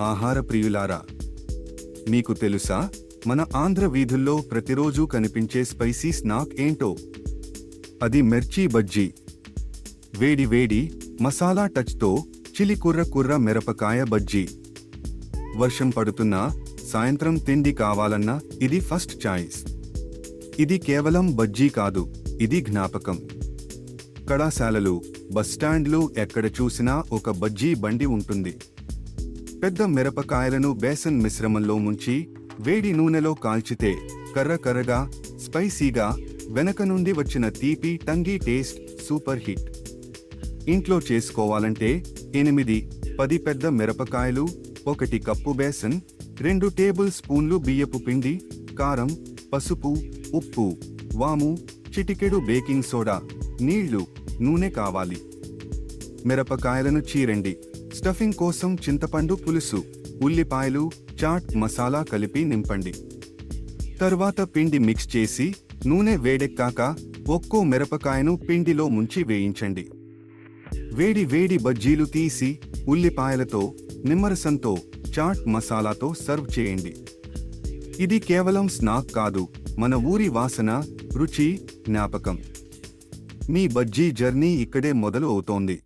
ఆహార ప్రియులారా, మీకు తెలుసా మన ఆంధ్ర వీధుల్లో ప్రతిరోజూ కనిపించే స్పైసీ స్నాక్ ఏంటో? అది మిర్చి బజ్జీ. వేడి వేడి మసాలా టచ్తో చిలి కుర్ర కుర్ర మిరపకాయ బజ్జీ. వర్షం పడుతున్నా, సాయంత్రం తిండి కావాలన్నా ఇది ఫస్ట్ చాయిస్. ఇది కేవలం బజ్జీ కాదు, ఇది జ్ఞాపకం. కళాశాలలు, బస్టాండ్లు, ఎక్కడ చూసినా ఒక బజ్జీ బండి ఉంటుంది. పెద్ద మిరపకాయలను బేసన్ మిశ్రమంలో ముంచి వేడి నూనెలో కాల్చితే కర్ర కర్రగా, స్పైసీగా, వెనక నుండి వచ్చిన తీపి టంగీ టేస్ట్ సూపర్ హిట్. ఇంట్లో చేసుకోవాలంటే 8-10 పెద్ద మిరపకాయలు, 1 కప్పు బేసన్, 2 టేబుల్ స్పూన్లు బియ్యపు పిండి, కారం, పసుపు, ఉప్పు, వాము, చిటికెడు బేకింగ్ సోడా, నీళ్లు, నూనె కావాలి. మిరపకాయలను చీరండి. స్టఫింగ్ కోసం చింతపండు పులుసు, ఉల్లిపాయలు, చాట్ మసాలా కలిపి నింపండి. తర్వాత పిండి మిక్స్ చేసి నూనె వేడెక్కాక ఒక్కో మిరపకాయను పిండిలో ముంచి వేయించండి. వేడి వేడి బజ్జీలు తీసి ఉల్లిపాయలతో, నిమ్మరసంతో, చాట్ మసాలాతో సర్వ్ చేయండి. ఇది కేవలం స్నాక్ కాదు, మన ఊరి వాసన, రుచి, జ్ఞాపకం. మీ బజ్జీ జర్నీ ఇక్కడే మొదలు అవుతోంది.